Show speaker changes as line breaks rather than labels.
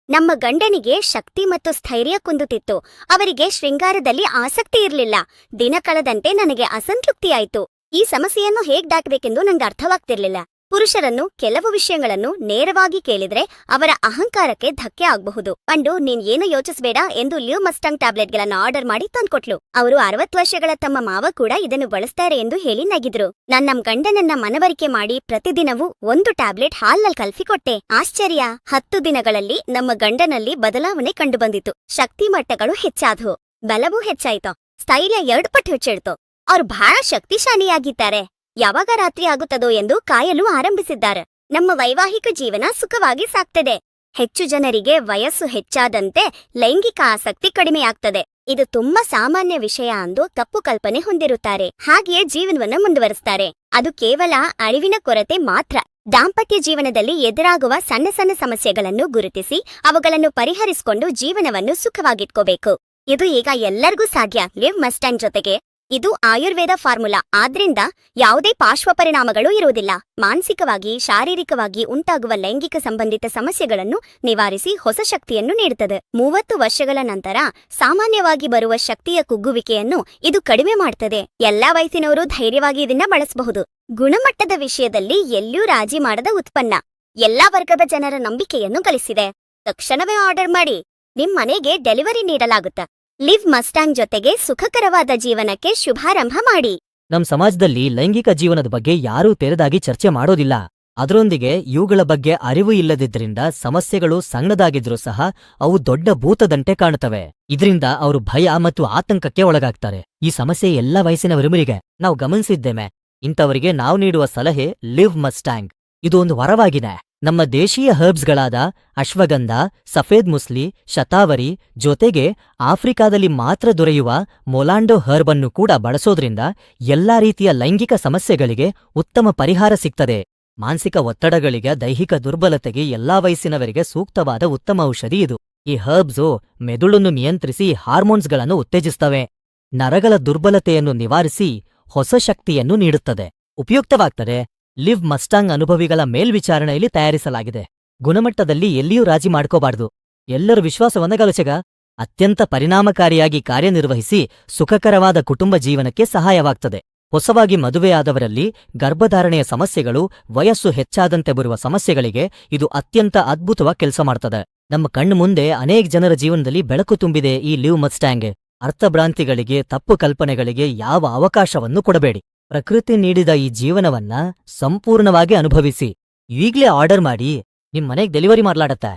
ನಮ್ಮ ಗಂಡನಿಗೆ ಶಕ್ತಿ ಮತ್ತು ಸ್ಥೈರ್ಯ ಕುಂದುತ್ತಿತ್ತು. ಅವರಿಗೆ ಶೃಂಗಾರದಲ್ಲಿ ಆಸಕ್ತಿ ಇರಲಿಲ್ಲ. ದಿನ ಕಳೆದಂತೆ ನನಗೆ ಅಸಂತೃಪ್ತಿಯಾಯಿತು. ಈ ಸಮಸ್ಯೆಯನ್ನು ಹೇಗ್ ದಾಟಬೇಕೆಂದು ನಂಗೆ ಅರ್ಥವಾಗ್ತಿರ್ಲಿಲ್ಲ. ಪುರುಷರನ್ನು ಕೆಲವು ವಿಷಯಗಳನ್ನು ನೇರವಾಗಿ ಕೇಳಿದ್ರೆ ಅವರ ಅಹಂಕಾರಕ್ಕೆ ಧಕ್ಕೆ ಆಗಬಹುದು. ಪಂಡು, ನೀನ್ ಏನು ಯೋಚಿಸಬೇಡ ಎಂದು ಲಿವ್ ಮಸ್ಟಾಂಗ್ ಟ್ಯಾಬ್ಲೆಟ್ಗಳನ್ನು ಆರ್ಡರ್ ಮಾಡಿ ತಂದ್ಕೊಟ್ಲು. ಅವರು 60 ವರ್ಷಗಳ ತಮ್ಮ ಮಾವ ಕೂಡ ಇದನ್ನು ಬಳಸ್ತಾರೆ ಎಂದು ಹೇಳಿ ನಗಿದ್ರು. ನಮ್ ಗಂಡನನ್ನ ಮನವರಿಕೆ ಮಾಡಿ ಪ್ರತಿದಿನವೂ 1 ಟ್ಯಾಬ್ಲೆಟ್ ಹಾಲ್ನಲ್ಲಿ ಕಲ್ಫಿ ಕೊಟ್ಟೆ. ಆಶ್ಚರ್ಯ, 10 ದಿನಗಳಲ್ಲಿ ನಮ್ಮ ಗಂಡನಲ್ಲಿ ಬದಲಾವಣೆ ಕಂಡುಬಂದಿತು. ಶಕ್ತಿ ಮಟ್ಟಗಳು ಹೆಚ್ಚಾದವು, ಬಲವೂ ಹೆಚ್ಚಾಯ್ತು, ಸ್ಥೈರ್ಯ 2 ಪಟ್ಟು ಹೆಚ್ಚಿಡ್ತು. ಅವ್ರು ಬಹಳ ಶಕ್ತಿಶಾಲಿಯಾಗಿದ್ದಾರೆ. ಯಾವಾಗ ರಾತ್ರಿ ಆಗುತ್ತದೋ ಎಂದು ಕಾಯಲು ಆರಂಭಿಸಿದ್ದಾರೆ. ನಮ್ಮ ವೈವಾಹಿಕ ಜೀವನ ಸುಖವಾಗಿ ಸಾಗ್ತದೆ. ಹೆಚ್ಚು ಜನರಿಗೆ ವಯಸ್ಸು ಹೆಚ್ಚಾದಂತೆ ಲೈಂಗಿಕ ಆಸಕ್ತಿ ಕಡಿಮೆಯಾಗ್ತದೆ. ಇದು ತುಂಬಾ ಸಾಮಾನ್ಯ ವಿಷಯ ಎಂದು ತಪ್ಪು ಕಲ್ಪನೆ ಹೊಂದಿರುತ್ತಾರೆ. ಹಾಗೆಯೇ ಜೀವನವನ್ನು ಮುಂದುವರಿಸ್ತಾರೆ. ಅದು ಕೇವಲ ಅರಿವಿನ ಕೊರತೆ ಮಾತ್ರ. ದಾಂಪತ್ಯ ಜೀವನದಲ್ಲಿ ಎದುರಾಗುವ ಸಣ್ಣ ಸಣ್ಣ ಸಮಸ್ಯೆಗಳನ್ನು ಗುರುತಿಸಿ ಅವುಗಳನ್ನು ಪರಿಹರಿಸಿಕೊಂಡು ಜೀವನವನ್ನು ಸುಖವಾಗಿಟ್ಕೋಬೇಕು. ಇದು ಈಗ ಎಲ್ಲರಿಗೂ ಸಾಧ್ಯ. ಲಿವ್ ಮಸ್ಟಾಂಗ್ ಜೊತೆಗೆ ಇದು ಆಯುರ್ವೇದ ಫಾರ್ಮುಲಾ, ಆದ್ರಿಂದ ಯಾವುದೇ ಪಾರ್ಶ್ವಪರಿಣಾಮಗಳು ಇರುವುದಿಲ್ಲ. ಮಾನಸಿಕವಾಗಿ, ಶಾರೀರಿಕವಾಗಿ ಉಂಟಾಗುವ ಲೈಂಗಿಕ ಸಂಬಂಧಿತ ಸಮಸ್ಯೆಗಳನ್ನು ನಿವಾರಿಸಿ ಹೊಸ ಶಕ್ತಿಯನ್ನು ನೀಡುತ್ತದೆ. 30 ವರ್ಷಗಳ ನಂತರ ಸಾಮಾನ್ಯವಾಗಿ ಬರುವ ಶಕ್ತಿಯ ಕುಗ್ಗುವಿಕೆಯನ್ನು ಇದು ಕಡಿಮೆ ಮಾಡುತ್ತದೆ. ಎಲ್ಲಾ ವಯಸ್ಸಿನವರು ಧೈರ್ಯವಾಗಿ ಇದನ್ನ ಬಳಸಬಹುದು. ಗುಣಮಟ್ಟದ ವಿಷಯದಲ್ಲಿ ಎಲ್ಲಿಯೂ ರಾಜಿ ಮಾಡದ ಉತ್ಪನ್ನ ಎಲ್ಲಾ ವರ್ಗದ ಜನರ ನಂಬಿಕೆಯನ್ನು ಗಳಿಸಿದೆ. ತಕ್ಷಣವೇ ಆರ್ಡರ್ ಮಾಡಿ, ನಿಮ್ ಮನೆಗೆ ಡೆಲಿವರಿ ನೀಡಲಾಗುತ್ತೆ. ಲಿವ್ ಮಸ್ಟಾಂಗ್ ಜೊತೆಗೆ ಸುಖಕರವಾದ ಜೀವನಕ್ಕೆ ಶುಭಾರಂಭ ಮಾಡಿ.
ನಮ್ ಸಮಾಜದಲ್ಲಿ ಲೈಂಗಿಕ ಜೀವನದ ಬಗ್ಗೆ ಯಾರೂ ತೆರೆದಾಗಿ ಚರ್ಚೆ ಮಾಡೋದಿಲ್ಲ. ಅದರೊಂದಿಗೆ ಇವುಗಳ ಬಗ್ಗೆ ಅರಿವು ಇಲ್ಲದಿದ್ರಿಂದ ಸಮಸ್ಯೆಗಳು ಸಣ್ಣದಾಗಿದ್ರೂ ಸಹ ಅವು ದೊಡ್ಡ ಭೂತದಂತೆ ಕಾಣುತ್ತವೆ. ಇದರಿಂದ ಅವರು ಭಯ ಮತ್ತು ಆತಂಕಕ್ಕೆ ಒಳಗಾಗ್ತಾರೆ. ಈ ಸಮಸ್ಯೆ ಎಲ್ಲ ವಯಸ್ಸಿನವರಿಗೆ ನಾವು ಗಮನಿಸಿದ್ದೇವೆ. ಇಂಥವರಿಗೆ ನಾವು ನೀಡುವ ಸಲಹೆ ಲಿವ್ ಮಸ್ಟಾಂಗ್. ಇದು ಒಂದು ವರವಾಗಿದೆ. ನಮ್ಮ ದೇಶೀಯ ಹರ್ಬ್ಸ್ಗಳಾದ ಅಶ್ವಗಂಧ, ಸಫೇದ್ ಮುಸ್ಲಿ, ಶತಾವರಿ ಜೊತೆಗೆ ಆಫ್ರಿಕಾದಲ್ಲಿ ಮಾತ್ರ ದೊರೆಯುವ ಮೊಲಾಂಡೋ ಹರ್ಬ್ ಅನ್ನು ಕೂಡ ಬಳಸೋದ್ರಿಂದ ಎಲ್ಲಾ ರೀತಿಯ ಲೈಂಗಿಕ ಸಮಸ್ಯೆಗಳಿಗೆ ಉತ್ತಮ ಪರಿಹಾರ ಸಿಗ್ತದೆ. ಮಾನಸಿಕ ಒತ್ತಡಗಳಿಗೆ, ದೈಹಿಕ ದುರ್ಬಲತೆಗೆ ಎಲ್ಲಾ ವಯಸ್ಸಿನವರಿಗೆ ಸೂಕ್ತವಾದ ಉತ್ತಮ ಔಷಧಿ ಇದು. ಈ ಹರ್ಬ್ಸು ಮೆದುಳನ್ನು ನಿಯಂತ್ರಿಸಿ ಹಾರ್ಮೋನ್ಸ್ಗಳನ್ನು ಉತ್ತೇಜಿಸ್ತವೆ. ನರಗಳ ದುರ್ಬಲತೆಯನ್ನು ನಿವಾರಿಸಿ ಹೊಸ ಶಕ್ತಿಯನ್ನು ನೀಡುತ್ತದೆ. ಉಪಯುಕ್ತವಾಗ್ತದೆ. ಲಿವ್ ಮಸ್ಟಾಂಗ್ ಅನುಭವಿಗಳ ಮೇಲ್ವಿಚಾರಣೆಯಲ್ಲಿ ತಯಾರಿಸಲಾಗಿದೆ. ಗುಣಮಟ್ಟದಲ್ಲಿ ಎಲ್ಲಿಯೂ ರಾಜಿ ಮಾಡ್ಕೋಬಾರ್ದು. ಎಲ್ಲರ ವಿಶ್ವಾಸವನ್ನ ಗಳಿಸಿಗ ಅತ್ಯಂತ ಪರಿಣಾಮಕಾರಿಯಾಗಿ ಕಾರ್ಯನಿರ್ವಹಿಸಿ ಸುಖಕರವಾದ ಕುಟುಂಬ ಜೀವನಕ್ಕೆ ಸಹಾಯವಾಗ್ತದೆ. ಹೊಸವಾಗಿ ಮದುವೆಯಾದವರಲ್ಲಿ ಗರ್ಭಧಾರಣೆಯ ಸಮಸ್ಯೆಗಳು, ವಯಸ್ಸು ಹೆಚ್ಚಾದಂತೆ ಬರುವ ಸಮಸ್ಯೆಗಳಿಗೆ ಇದು ಅತ್ಯಂತ ಅದ್ಭುತವಾಗಿ ಕೆಲಸ ಮಾಡ್ತದೆ. ನಮ್ಮ ಕಣ್ಣು ಮುಂದೆ ಅನೇಕ ಜನರ ಜೀವನದಲ್ಲಿ ಬೆಳಕು ತುಂಬಿದೆ ಈ ಲಿವ್ ಮಸ್ಟಾಂಗ್. ಅರ್ಥಭ್ರಾಂತಿಗಳಿಗೆ, ತಪ್ಪು ಕಲ್ಪನೆಗಳಿಗೆ ಯಾವ ಅವಕಾಶವನ್ನು ಕೊಡಬೇಡಿ. ಪ್ರಕೃತಿ ನೀಡಿದ ಈ ಜೀವನವನ್ನ ಸಂಪೂರ್ಣವಾಗಿ ಅನುಭವಿಸಿ. ಈಗ್ಲೇ ಆರ್ಡರ್ ಮಾಡಿ, ನಿಮ್ ಮನೆಗೆ ಡೆಲಿವರಿ ಮಾಡ್ಲಾಡತ್ತೆ.